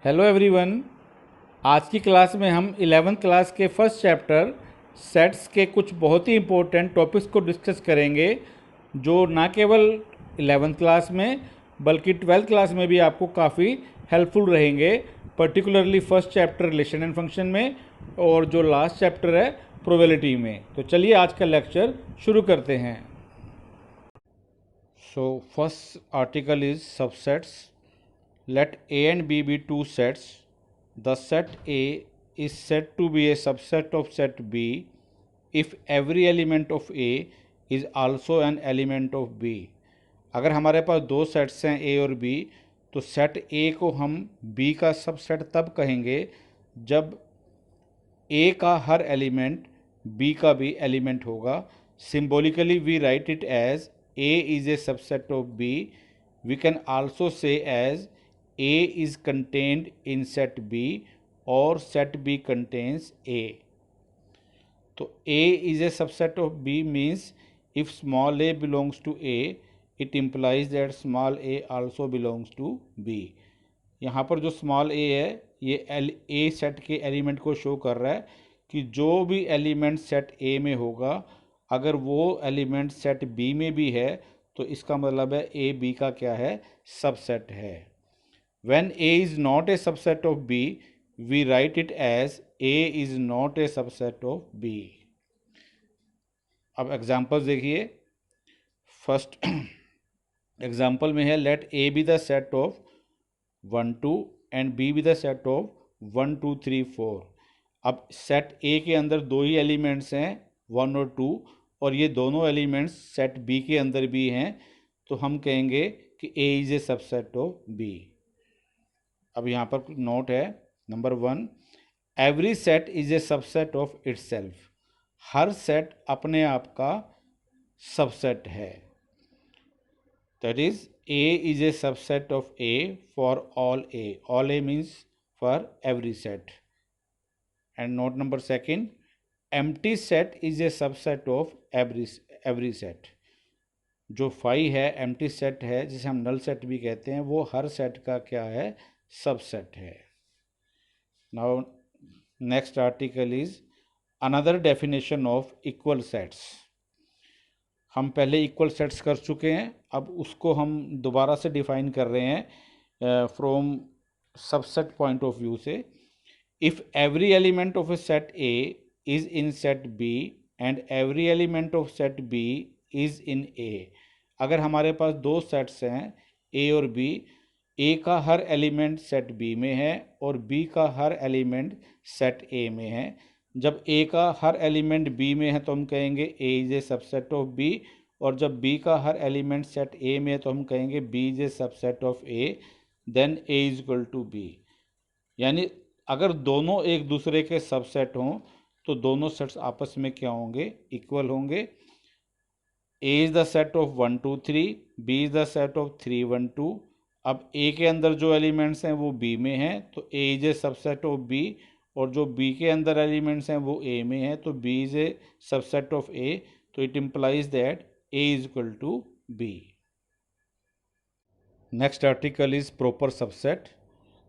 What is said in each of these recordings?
Hello everyone. आज की class में हम 11th क्लास के फर्स्ट चैप्टर सेट्स के कुछ बहुत ही इम्पोर्टेंट टॉपिक्स को डिस्कस करेंगे, जो ना केवल 11th क्लास में बल्कि 12th क्लास में भी आपको काफ़ी हेल्पफुल रहेंगे, particularly first chapter relation and function में और जो लास्ट चैप्टर है प्रोबेबिलिटी में। तो चलिए आज का लेक्चर शुरू करते हैं। So first article is subsets. Let A and B be two sets. The set A is said to be a subset of set B if every element of A is also an element of B. अगर हमारे पास दो sets हैं A और B, तो set A को हम B का subset तब कहेंगे जब A का हर एलिमेंट B का भी एलिमेंट होगा। Symbolically we write it as A is a subset of B. We can also say as A is contained in set B or set B contains A. तो A is a subset of B means if small a belongs to A, it implies that small a also belongs to B. यहाँ पर जो small a है ये A set के element को show कर रहा है कि जो भी एलिमेंट सेट A में होगा, अगर वो एलिमेंट सेट B में भी है तो इसका मतलब है A B का क्या है, सबसेट है। When A is not a subset of B, we write it as A is not a subset of B. अब एग्जाम्पल्स देखिए। फर्स्ट एग्जाम्पल में है late A be the set of 1 2 and B be the set of 1 2 3 4। अब set A के अंदर दो ही elements हैं 1 और 2, और ये दोनों एलिमेंट्स सेट B के अंदर भी हैं, तो हम कहेंगे कि A is a subset of B। अब यहाँ पर नोट है number 1, every set is a subset of itself. हर सेट अपने आप का सबसेट है। That is a is A subset of A for all A. All A means for every set. And note number 2, empty set is a subset of every set. जो phi है, empty set है, जिसे हम null set भी कहते हैं, वो हर set का क्या है, सबसेट है। Now next article is another definition of equal sets. हम पहले इक्वल सेट्स कर चुके हैं, अब उसको हम दोबारा से डिफाइन कर रहे हैं from subset point of view से। If every element of A set A is in set B and every element of set B is in A. अगर हमारे पास दो सेट्स हैं ए और बी, ए का हर एलिमेंट सेट बी में है और बी का हर एलिमेंट सेट ए में है। जब ए का हर एलिमेंट बी में है तो हम कहेंगे A is A subset of B, और जब बी का हर एलिमेंट सेट ए में है तो हम कहेंगे B is A subset of A, then A is equal to B. यानी अगर दोनों एक दूसरे के सबसेट हों तो दोनों सेट्स आपस में क्या होंगे, इक्वल होंगे। A is the set of 1 2 3, B is the set of 3 1 2। अब ए के अंदर जो एलिमेंट्स हैं वो बी में हैं, तो A is A subset of B, और जो बी के अंदर एलिमेंट्स हैं वो ए में हैं, तो B is A subset of A. तो it implies that A is equal to B. Next article is proper subset.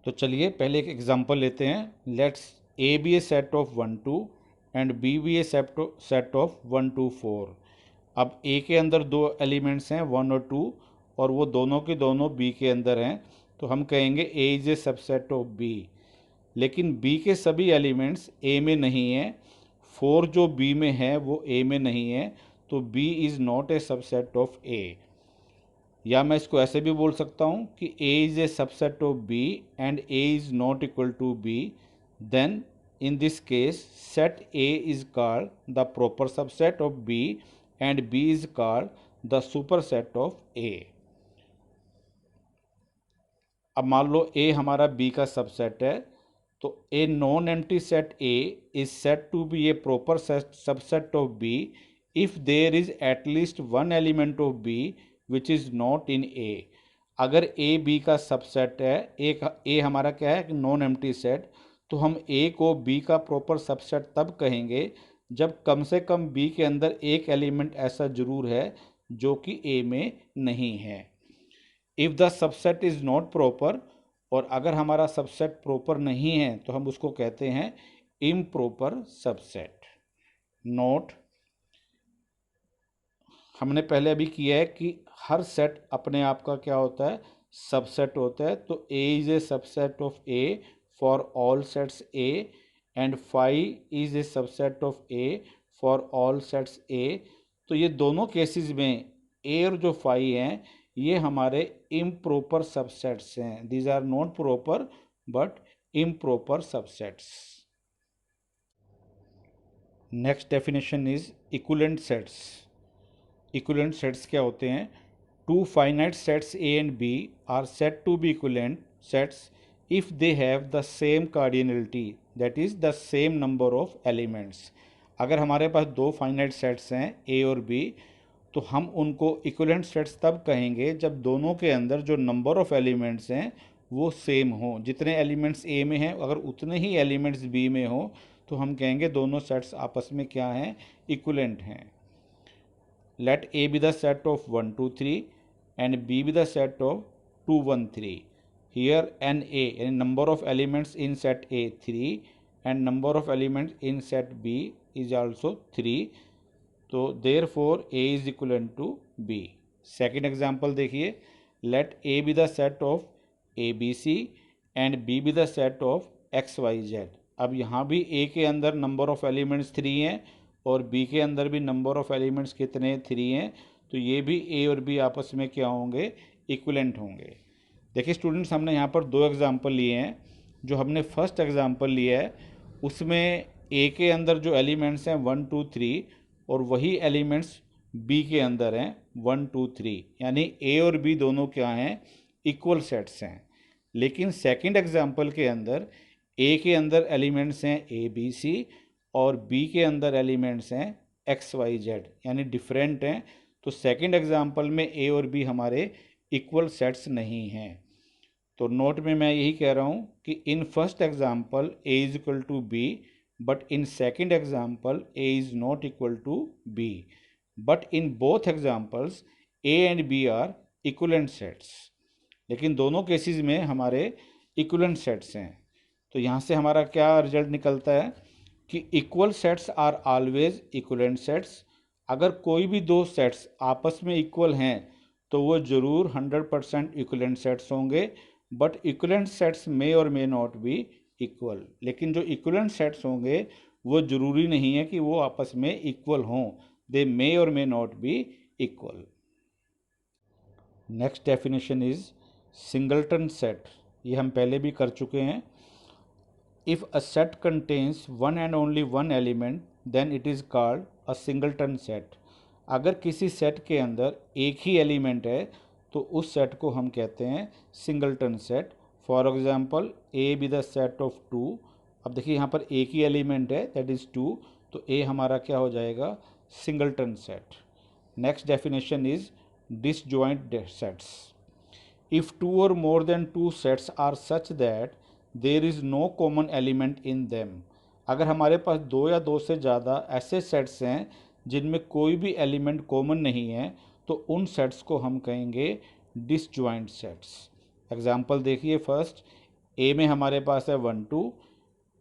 तो चलिए पहले एक एग्जांपल लेते हैं। Let's A be a set of 1 2 and B be a set of 1 2 4। अब ए के अंदर दो एलिमेंट्स हैं 1 और 2, और वो दोनों के दोनों बी के अंदर हैं, तो हम कहेंगे A is A subset of B. लेकिन बी के सभी एलिमेंट्स ए में नहीं हैं। 4 जो बी में है वो ए में नहीं है, तो B is not a subset of A. या मैं इसको ऐसे भी बोल सकता हूँ कि A is a subset of B and A is not equal to B. Then in this case set A is called the proper subset of B and B is called the superset of A। अब मान लो A हमारा B का subset है, तो A non empty set A is set to B a proper subset of B if there is at least one element of B which is not in A। अगर A B का subset है, A हमारा क्या है, non empty set, तो हम A को B का प्रॉपर सबसेट तब कहेंगे जब कम से कम B के अंदर एक एलिमेंट ऐसा जरूर है जो कि A में नहीं है। If the subset is not proper और अगर हमारा सबसेट प्रॉपर नहीं है तो हम उसको कहते हैं इम्प्रॉपर सबसेट। नोट, हमने पहले अभी किया है कि हर सेट अपने आप का क्या होता है, सबसेट होता है। तो A is A subset of A for all sets A and phi is A subset of A for all sets A. तो ये दोनों केसेस में ए और जो फाई हैं ये हमारे इम्प्रॉपर सबसेट्स हैं। These are not proper but improper subsets. Next definition is equivalent sets. Equivalent sets क्या होते हैं? Two finite sets A and B are set to be equivalent sets if they have the same cardinality, that is the same number of elements। अगर हमारे पास दो finite sets हैं ए और B तो हम उनको इक्विवेलेंट सेट्स तब कहेंगे जब दोनों के अंदर जो नंबर ऑफ एलिमेंट्स हैं वो सेम हो। जितने एलिमेंट्स ए में हैं अगर उतने ही एलिमेंट्स बी में हो तो हम कहेंगे दोनों सेट्स आपस में क्या हैं, इक्विवेलेंट हैं। Let A be the set of 1, 2, 3 and B be the set of 2, 1, 3. Here NA, number of elements in set A 3 and number of elements in set B is also 3. तो therefore A is equivalent to B. Second example देखिए, let A be the set of ABC and B be the set of XYZ। अब यहाँ भी A के अंदर number of elements 3 हैं और B के अंदर भी नंबर ऑफ एलिमेंट्स कितने 3 हैं। तो ये भी ए और बी आपस में क्या होंगे, इक्विवेलेंट होंगे। देखिए स्टूडेंट्स, हमने यहाँ पर दो एग्जांपल लिए हैं। जो हमने फर्स्ट एग्जांपल लिया है उसमें ए के अंदर जो एलिमेंट्स हैं 1, 2, 3 और वही एलिमेंट्स बी के अंदर हैं 1, 2, 3, यानी ए और बी दोनों क्या हैं, इक्वल सेट्स हैं। लेकिन सेकंड एग्जांपल के अंदर ए के अंदर एलिमेंट्स हैं ए बी सी और बी के अंदर एलिमेंट्स हैं एक्स वाई जेड, यानी डिफरेंट हैं। तो सेकंड एग्जांपल में ए और बी हमारे इक्वल सेट्स नहीं हैं। तो नोट में मैं यही कह रहा हूँ कि in first example A is equal to B but in second example A is not equal to B, but in both examples A and B are equivalent sets. लेकिन दोनों केसेस में हमारे इक्विवेलेंट सेट्स हैं। तो यहाँ से हमारा क्या रिजल्ट निकलता है कि equal sets are always equivalent sets. अगर कोई भी दो सेट्स आपस में इक्वल हैं तो वो ज़रूर 100% इक्विवेलेंट सेट्स होंगे। बट इक्विवेलेंट सेट्स मे और मे नॉट बी इक्वल। लेकिन जो इक्विवेलेंट सेट्स होंगे वो ज़रूरी नहीं है कि वो आपस में इक्वल हों, दे मे और may not be equal. Next definition is singleton set. ये हम पहले भी कर चुके हैं। If a set contains one and only one element, then it is called a singleton set। अगर किसी सेट के अंदर एक ही एलिमेंट है तो उस सेट को हम कहते हैं singleton set. For example A be the set of 2। अब देखिए यहाँ पर एक ही एलिमेंट है दैट इज़ 2, तो ए हमारा क्या हो जाएगा, singleton set. Next definition is disjoint sets. If two or more than two sets are such that there is no common element in them। अगर हमारे पास दो या दो से ज़्यादा ऐसे सेट्स हैं जिनमें कोई भी एलिमेंट कॉमन नहीं है तो उन सेट्स को हम कहेंगे डिसजॉइंट सेट्स। एग्जांपल देखिए, फर्स्ट ए में हमारे पास है 1, 2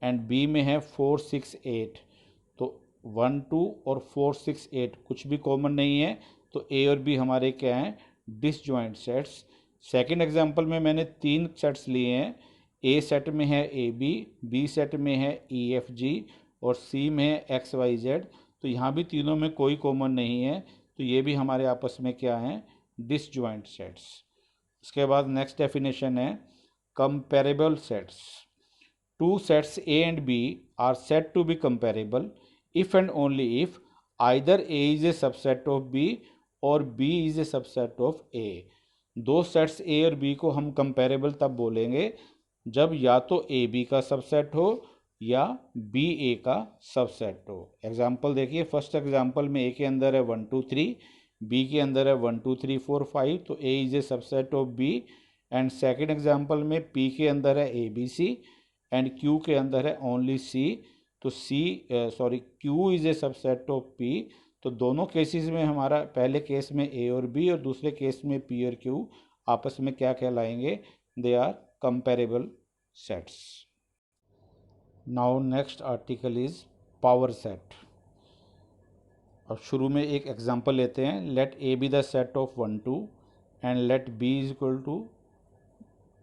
एंड बी में है 4, 6, 8। तो 1, 2 और 4, 6, 8 कुछ भी कॉमन नहीं है तो ए और बी हमारे क्या हैं, डिसजॉइंट सेट्स। सेकेंड एग्जांपल में मैंने 3 सेट्स लिए हैं। ए सेट में है ए बी सेट में है ई एफ जी और सी में है एक्स वाई जेड। तो यहाँ भी तीनों में कोई कॉमन नहीं है तो ये भी हमारे आपस में क्या हैं, डिसजॉइंट सेट्स। उसके बाद नेक्स्ट डेफिनेशन है comparable sets. Two sets A and B are set to be comparable if and only if either A is A subset of B और B is A subset of A. दो sets ए और B को हम comparable तब बोलेंगे जब या तो ए बी का सबसेट हो या बी ए का सबसेट हो। एग्जांपल देखिए, फर्स्ट एग्जांपल में ए के अंदर है 1, 2, 3, बी के अंदर है 1, 2, 3, 4, 5, तो A is A subset of B. And second example में पी के अंदर है A B C and Q के अंदर है ओनली सी, तो Q is A subset of P. तो दोनों केसेस में हमारा पहले केस में ए और बी और दूसरे केस में पी और क्यू आपस में क्या कहलाएंगे, they are comparable sets. Now next article is power set. अब शुरू में एक एग्जांपल लेते हैं. Let A be the set of 1 2 and let B is equal to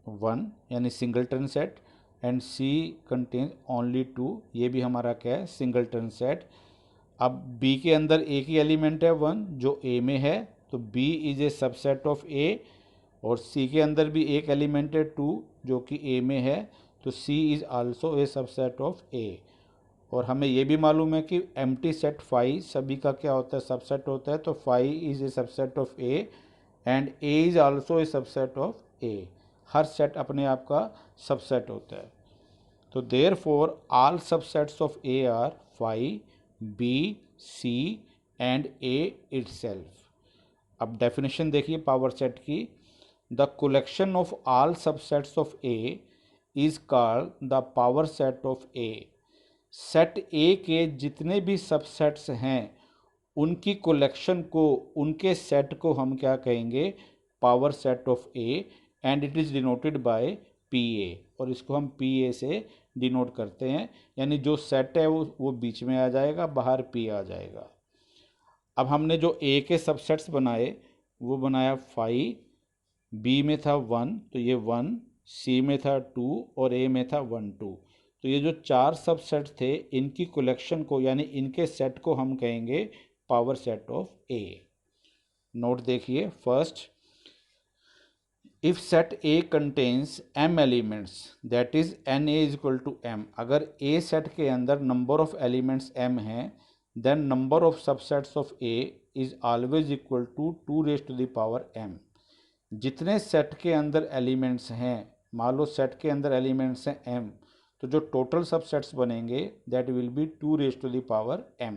1 यानी singleton set and C contain only 2. ये भी हमारा क्या है, सिंगलटन सेट. अब बी के अंदर ए की एलिमेंट है 1 जो ए में है, तो B is A subset of A. और सी के अंदर भी एक एलिमेंट है 2 जो कि ए में है, तो C is also a subset of A. और हमें ये भी मालूम है कि एम्प्टी सेट फाई सभी का क्या होता है, सबसेट होता है. तो phi is A subset of A and A is also a subset of A. हर सेट अपने आप का सबसेट होता है. तो therefore all subsets of A are phi, B, C and A itself. अब डेफिनेशन देखिए पावर सेट की. The collection of all subsets of A is called the power set of A. Set A के जितने भी subsets हैं उनकी collection को, उनके सेट को हम क्या कहेंगे, power set of A. And it is denoted by P A. और इसको हम पी ए से डिनोट करते हैं. यानी जो सेट है वो बीच में आ जाएगा, बाहर पी आ जाएगा. अब हमने जो ए के सबसेट्स बनाए वो बनाया 5, बी में था 1 तो ये 1, सी में था 2 और ए में था 1 2. तो ये जो 4 सबसेट थे इनकी कलेक्शन को यानी इनके सेट को हम कहेंगे power set of A. Note देखिए. First, if set A contains m elements that is n A is equal to m. अगर ए सेट के अंदर नंबर ऑफ एलिमेंट्स m हैं then number of subsets of A is always equal to 2 raise to the power m. जितने set के अंदर elements हैं, मान लो set के अंदर एलिमेंट्स हैं m, तो जो टोटल सबसेट्स बनेंगे that will be 2 raise to the power m.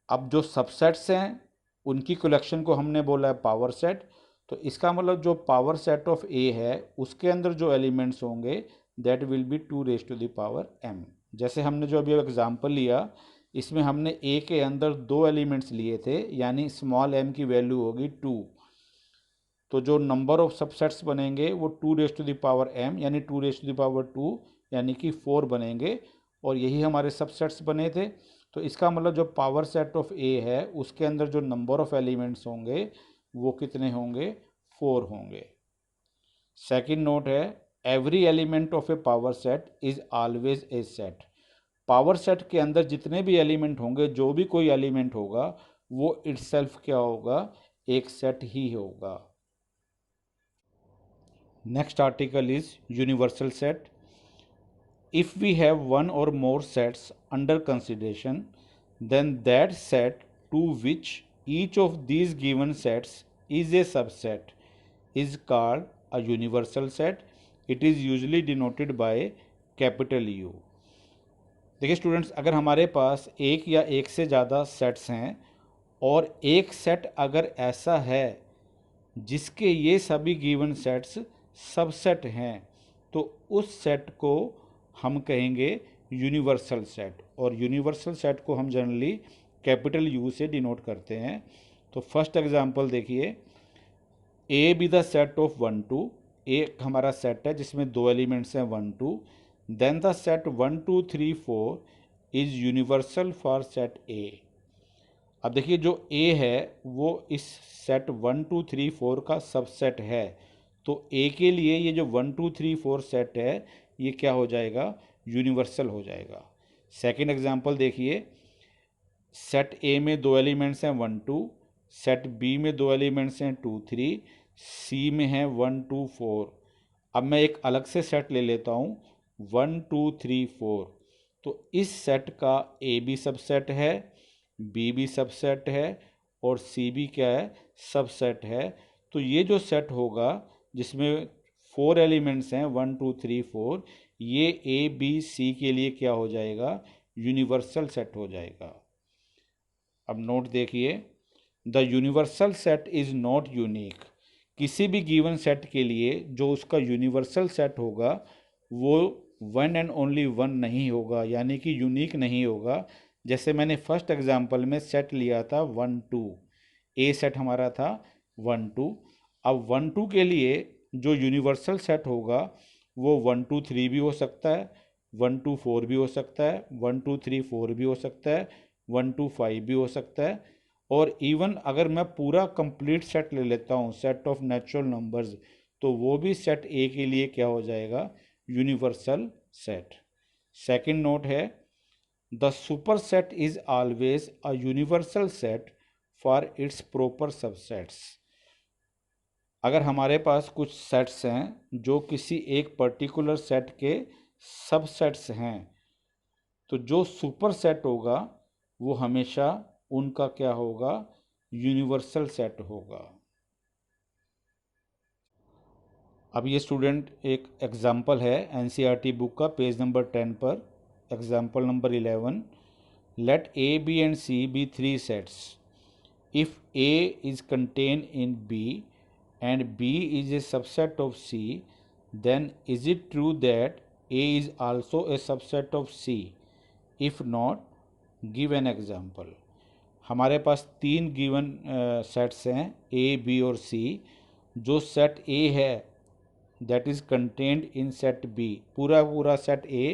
अब जो सबसेट्स हैं उनकी कलेक्शन को हमने बोला है पावर सेट. तो इसका मतलब जो पावर सेट ऑफ ए है उसके अंदर जो एलिमेंट्स होंगे that will be 2 raise to the power m. जैसे हमने जो अभी एग्जांपल लिया इसमें हमने ए के अंदर 2 एलिमेंट्स लिए थे यानी स्मॉल m की वैल्यू होगी 2. तो जो नंबर ऑफ सबसेट्स बनेंगे वो 2 raise to the power m यानी 2 रेज टू द पावर 2 यानी कि 4 बनेंगे. और यही हमारे सबसेट्स बने थे. तो इसका मतलब जो पावर सेट ऑफ ए है उसके अंदर जो नंबर ऑफ एलिमेंट्स होंगे वो कितने होंगे, 4 होंगे. सेकंड नोट है, every element of A power set is always a set. Power set के अंदर जितने भी एलिमेंट होंगे, जो भी कोई एलिमेंट होगा वो इटसेल्फ क्या होगा, एक सेट ही होगा. Next article is universal set. If we have one or more sets under consideration then that set to which each of these given sets is a subset is called a universal set. It is usually denoted by capital U. देखिए students, अगर हमारे पास एक या एक से ज़्यादा sets हैं और एक सेट अगर ऐसा है जिसके ये सभी गिवन सेट्स सबसेट हैं तो उस सेट को हम कहेंगे यूनिवर्सल सेट. और यूनिवर्सल सेट को हम जनरली कैपिटल यू से डिनोट करते हैं. तो फर्स्ट एग्जांपल देखिए, ए बी द सेट ऑफ 1 2. एक हमारा सेट है जिसमें 2 एलिमेंट्स हैं 1 2. Then the set 1 2 3 4 is universal for set A. अब देखिए जो ए है वो इस सेट 1 2 3 4 का सबसेट है. तो ए के लिए ये जो 1 2 3 4 सेट है ये क्या हो जाएगा, यूनिवर्सल हो जाएगा. सेकंड एग्जांपल देखिए, सेट ए में 2 एलिमेंट्स हैं 1 2, सेट बी में 2 एलिमेंट्स हैं 2 3, सी में है 1 2 4. अब मैं एक अलग से सेट ले लेता हूँ 1 2 3 4. तो इस सेट का ए भी सबसेट है, बी भी सबसेट है और सी भी क्या है, सबसेट है. तो ये जो सेट होगा जिसमें 4 एलिमेंट्स हैं 1 2 3 4, ये ए बी सी के लिए क्या हो जाएगा, यूनिवर्सल सेट हो जाएगा. अब नोट देखिए, the universal set is not unique. किसी भी गिवन सेट के लिए जो उसका यूनिवर्सल सेट होगा वो वन एंड ओनली वन नहीं होगा, यानी कि यूनिक नहीं होगा. जैसे मैंने फर्स्ट एग्जांपल में सेट लिया था 1 2, ए सेट हमारा था 1 2. अब 1 2 के लिए जो यूनिवर्सल सेट होगा वो 1 2 3 भी हो सकता है, 1 2 4 भी हो सकता है, 1 2 3 4 भी हो सकता है, 1 2 5 भी हो सकता है, और इवन अगर मैं पूरा कंप्लीट सेट ले लेता हूँ, सेट ऑफ नेचुरल नंबर्स, तो वो भी सेट ए के लिए क्या हो जाएगा, यूनिवर्सल सेट। सेकंड नोट है, the super set is always a universal set for its proper subsets. अगर हमारे पास कुछ सेट्स हैं जो किसी एक पर्टिकुलर सेट के सबसेट्स हैं, तो जो सुपर सेट होगा वो हमेशा उनका क्या होगा, यूनिवर्सल सेट होगा। अब ये स्टूडेंट एक एग्जाम्पल है एनसीईआरटी बुक का, पेज नंबर 10 पर, example number 11, let A B and C be 3 sets. If A is contain in B and B is a subset of C, then is it true that A is also a subset of C? If not, give an example. हमारे पास 3 given sets हैं A, B और C। जो set A है that is contained in set B, पूरा set A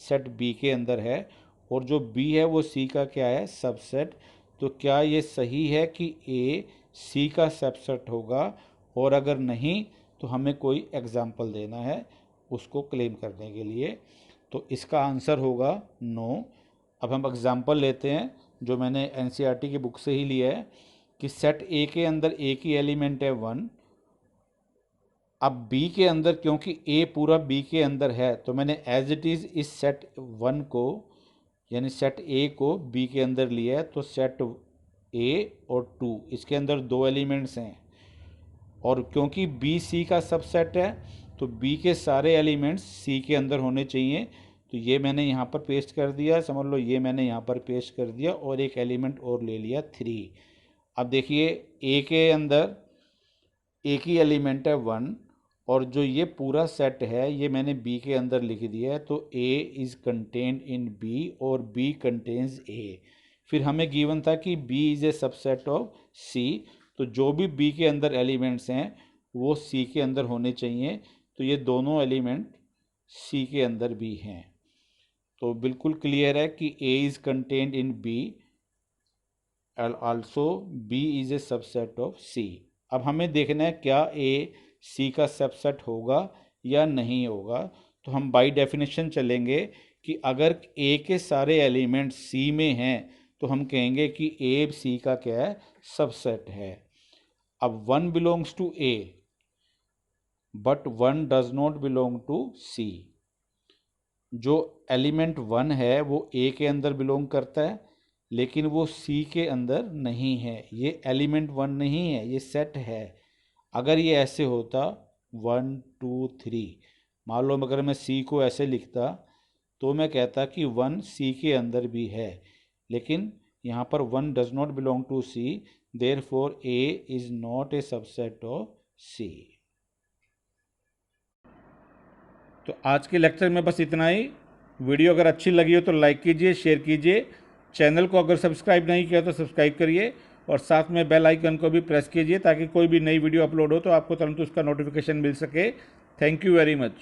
set B के अंदर है, और जो B है वो C का क्या है, सबसेट। तो क्या ये सही है कि A C का सबसेट होगा, और अगर नहीं तो हमें कोई एग्जाम्पल देना है उसको क्लेम करने के लिए। तो इसका आंसर होगा नो। अब हम एग्जाम्पल लेते हैं जो मैंने एनसीईआरटी की बुक से ही लिया है कि सेट ए के अंदर ए की एलिमेंट है 1। अब बी के अंदर क्योंकि ए पूरा बी के अंदर है तो मैंने एज इट इज़ इस सेट 1 को यानी सेट ए को बी के अंदर लिया है। तो सेट ए और 2 इसके अंदर 2 एलिमेंट्स हैं, और क्योंकि बी सी का सबसेट है तो बी के सारे एलिमेंट्स सी के अंदर होने चाहिए। तो ये मैंने यहाँ पर पेस्ट कर दिया, समझ लो ये मैंने यहाँ पर पेस्ट कर दिया, और एक एलिमेंट और ले लिया 3। अब देखिए ए के अंदर ए की एलिमेंट है 1, और जो ये पूरा सेट है ये मैंने बी के अंदर लिख दिया है। तो A is contained in B और बी कंटेन्स ए। फिर हमें गिवन था कि B is a subset of C, तो जो भी बी के अंदर एलिमेंट्स हैं वो सी के अंदर होने चाहिए। तो ये दोनों एलिमेंट सी के अंदर भी हैं। तो बिल्कुल क्लियर है कि A is contained in B, also B is a subset of C. अब हमें देखना है क्या ए सी का सबसेट होगा या नहीं होगा। तो हम बाय डेफिनेशन चलेंगे कि अगर ए के सारे एलिमेंट सी में हैं तो हम कहेंगे कि ए सी का क्या है, सबसेट है। अब 1 belongs to A but 1 does not belong to C. जो एलिमेंट 1 है वो ए के अंदर बिलोंग करता है लेकिन वो सी के अंदर नहीं है। ये एलिमेंट 1 नहीं है, ये सेट है। अगर ये ऐसे होता 1 2 3, मान लो अगर मैं सी को ऐसे लिखता तो मैं कहता कि 1 सी के अंदर भी है, लेकिन यहाँ पर 1 does not belong to C, therefore A is not a subset of C। तो आज के लेक्चर में बस इतना ही। वीडियो अगर अच्छी लगी हो तो लाइक कीजिए, शेयर कीजिए। चैनल को अगर सब्सक्राइब नहीं किया तो सब्सक्राइब करिए, और साथ में बेल आइकन को भी प्रेस कीजिए ताकि कोई भी नई वीडियो अपलोड हो तो आपको तुरंत उसका नोटिफिकेशन मिल सके। Thank you very much.